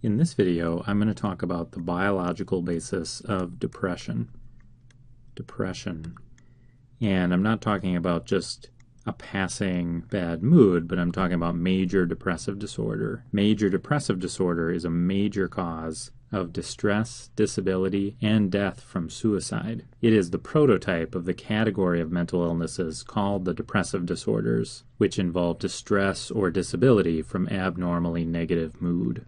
In this video, I'm going to talk about the biological basis of depression. And I'm not talking about just a passing bad mood, but I'm talking about major depressive disorder. Major depressive disorder is a major cause of distress, disability, and death from suicide. It is the prototype of the category of mental illnesses called the depressive disorders, which involve distress or disability from abnormally negative mood.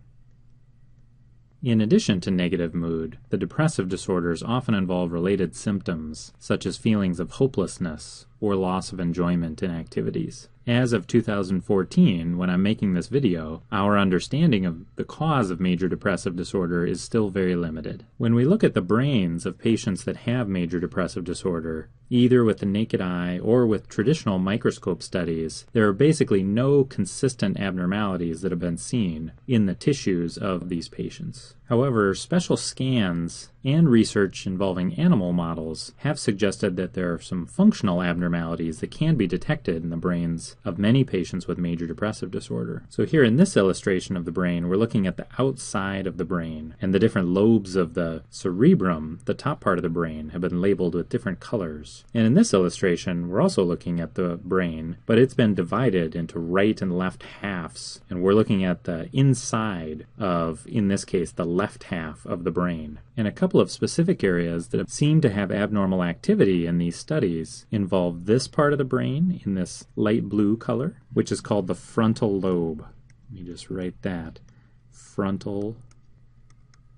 In addition to negative mood, the depressive disorders often involve related symptoms, such as feelings of hopelessness or loss of enjoyment in activities. As of 2014, when I'm making this video, our understanding of the cause of major depressive disorder is still very limited. When we look at the brains of patients that have major depressive disorder, either with the naked eye or with traditional microscope studies, there are basically no consistent abnormalities that have been seen in the tissues of these patients. However, special scans and research involving animal models have suggested that there are some functional abnormalities that can be detected in the brains of many patients with major depressive disorder. So here in this illustration of the brain, we're looking at the outside of the brain, and the different lobes of the cerebrum, the top part of the brain, have been labeled with different colors. And in this illustration, we're also looking at the brain, but it's been divided into right and left halves, and we're looking at the inside of, in this case, the left half of the brain. And a couple of specific areas that have seemed to have abnormal activity in these studies involve this part of the brain in this light blue color, which is called the frontal lobe. Let me just write that. Frontal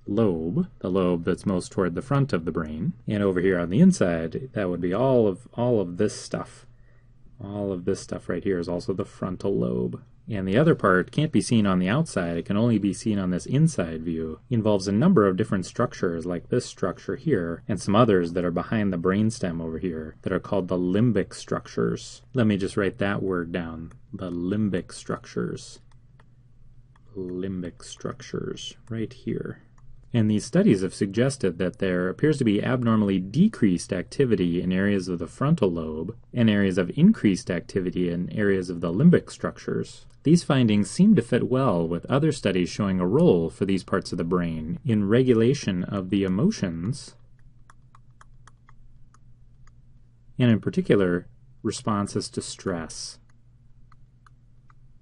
lobe, the lobe that's most toward the front of the brain. And over here on the inside, that would be all of this stuff. All of this stuff right here is also the frontal lobe. And the other part can't be seen on the outside, it can only be seen on this inside view. It involves a number of different structures, like this structure here, and some others that are behind the brainstem over here, that are called the limbic structures. Let me just write that word down, the limbic structures. Limbic structures, right here. And these studies have suggested that there appears to be abnormally decreased activity in areas of the frontal lobe and areas of increased activity in areas of the limbic structures. These findings seem to fit well with other studies showing a role for these parts of the brain in regulation of the emotions, and in particular, responses to stress.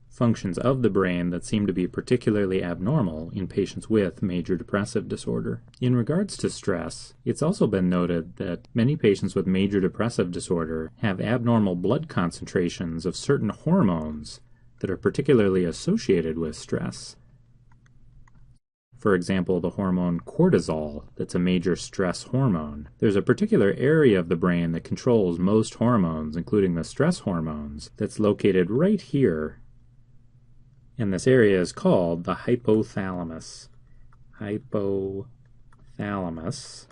Functions of the brain that seem to be particularly abnormal in patients with major depressive disorder. In regards to stress, it's also been noted that many patients with major depressive disorder have abnormal blood concentrations of certain hormones that are particularly associated with stress. For example, the hormone cortisol, that's a major stress hormone. There's a particular area of the brain that controls most hormones, including the stress hormones, that's located right here. And this area is called the hypothalamus. Hypothalamus.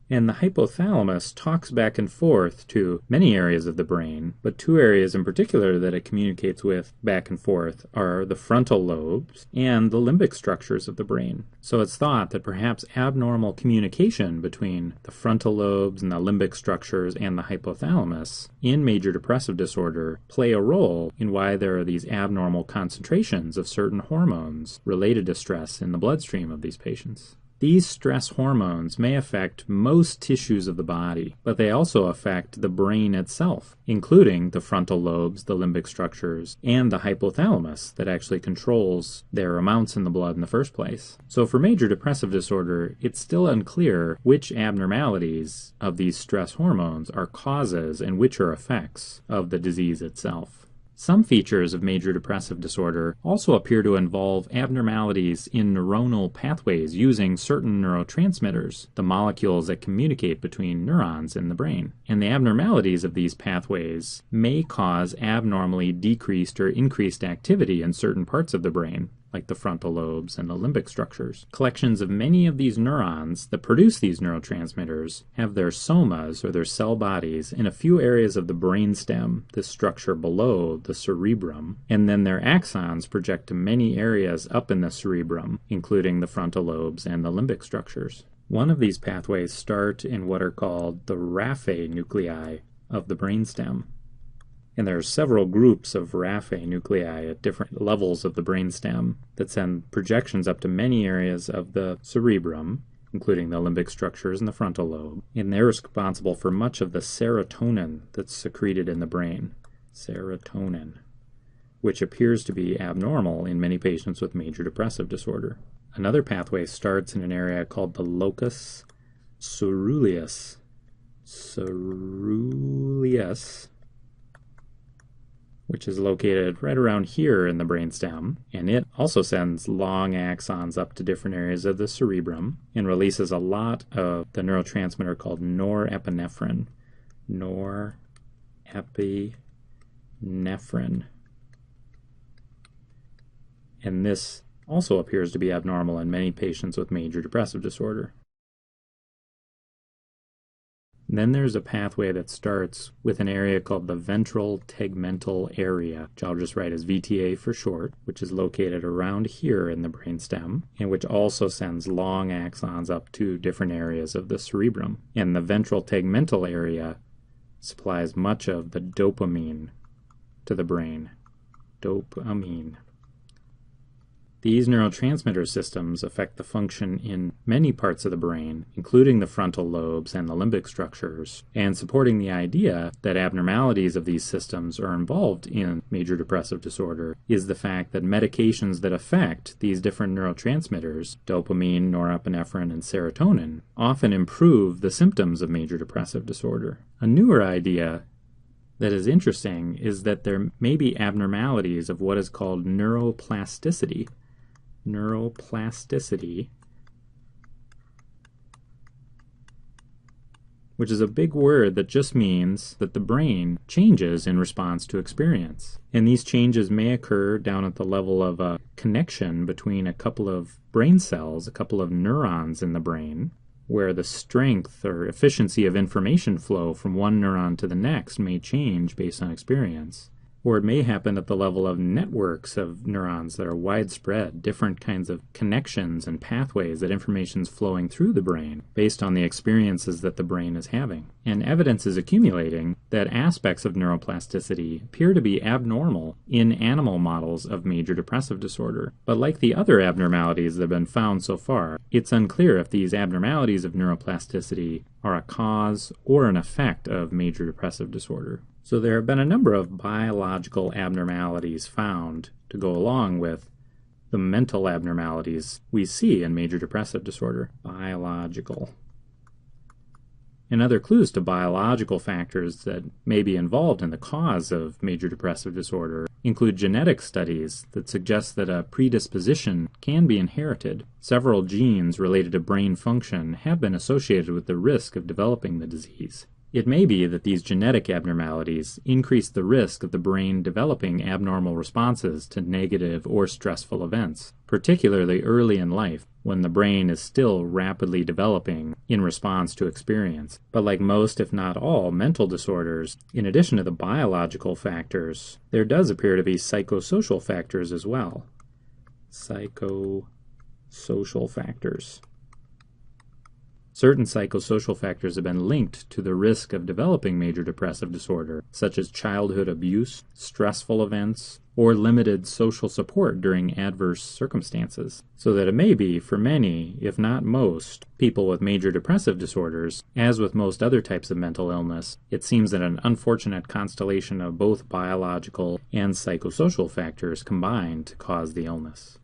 And the hypothalamus talks back and forth to many areas of the brain, but two areas in particular that it communicates with back and forth are the frontal lobes and the limbic structures of the brain. So it's thought that perhaps abnormal communication between the frontal lobes and the limbic structures and the hypothalamus in major depressive disorder play a role in why there are these abnormal concentrations of certain hormones related to stress in the bloodstream of these patients. These stress hormones may affect most tissues of the body, but they also affect the brain itself, including the frontal lobes, the limbic structures, and the hypothalamus that actually controls their amounts in the blood in the first place. So for major depressive disorder, it's still unclear which abnormalities of these stress hormones are causes and which are effects of the disease itself. Some features of major depressive disorder also appear to involve abnormalities in neuronal pathways using certain neurotransmitters, the molecules that communicate between neurons in the brain. And the abnormalities of these pathways may cause abnormally decreased or increased activity in certain parts of the brain, like the frontal lobes and the limbic structures. Collections of many of these neurons that produce these neurotransmitters have their somas, or their cell bodies, in a few areas of the brainstem, this structure below the cerebrum, and then their axons project to many areas up in the cerebrum, including the frontal lobes and the limbic structures. One of these pathways start in what are called the raphe nuclei of the brainstem. And there are several groups of raphe nuclei at different levels of the brainstem that send projections up to many areas of the cerebrum, including the limbic structures and the frontal lobe. And they're responsible for much of the serotonin that's secreted in the brain. Serotonin, which appears to be abnormal in many patients with major depressive disorder. Another pathway starts in an area called the locus coeruleus. Which is located right around here in the brainstem, and it also sends long axons up to different areas of the cerebrum and releases a lot of the neurotransmitter called norepinephrine. Norepinephrine. And this also appears to be abnormal in many patients with major depressive disorder. And then there's a pathway that starts with an area called the ventral tegmental area, which I'll just write as VTA for short, which is located around here in the brainstem, and which also sends long axons up to different areas of the cerebrum. And the ventral tegmental area supplies much of the dopamine to the brain. Dopamine. These neurotransmitter systems affect the function in many parts of the brain, including the frontal lobes and the limbic structures, and supporting the idea that abnormalities of these systems are involved in major depressive disorder is the fact that medications that affect these different neurotransmitters, dopamine, norepinephrine, and serotonin, often improve the symptoms of major depressive disorder. A newer idea that is interesting is that there may be abnormalities of what is called neuroplasticity. Neuroplasticity, which is a big word that just means that the brain changes in response to experience. And these changes may occur down at the level of a connection between a couple of brain cells, a couple of neurons in the brain, where the strength or efficiency of information flow from one neuron to the next may change based on experience. Or it may happen at the level of networks of neurons that are widespread, different kinds of connections and pathways that information is flowing through the brain based on the experiences that the brain is having. And evidence is accumulating that aspects of neuroplasticity appear to be abnormal in animal models of major depressive disorder. But like the other abnormalities that have been found so far, it's unclear if these abnormalities of neuroplasticity are a cause or an effect of major depressive disorder. So there have been a number of biological abnormalities found to go along with the mental abnormalities we see in major depressive disorder. Biological. And other clues to biological factors that may be involved in the cause of major depressive disorder include genetic studies that suggest that a predisposition can be inherited. Several genes related to brain function have been associated with the risk of developing the disease. It may be that these genetic abnormalities increase the risk of the brain developing abnormal responses to negative or stressful events, particularly early in life when the brain is still rapidly developing in response to experience. But like most, if not all, mental disorders, in addition to the biological factors, there does appear to be psychosocial factors as well. Psychosocial factors. Certain psychosocial factors have been linked to the risk of developing major depressive disorder, such as childhood abuse, stressful events, or limited social support during adverse circumstances. So that it may be, for many, if not most, people with major depressive disorders, as with most other types of mental illness, it seems that an unfortunate constellation of both biological and psychosocial factors combine to cause the illness.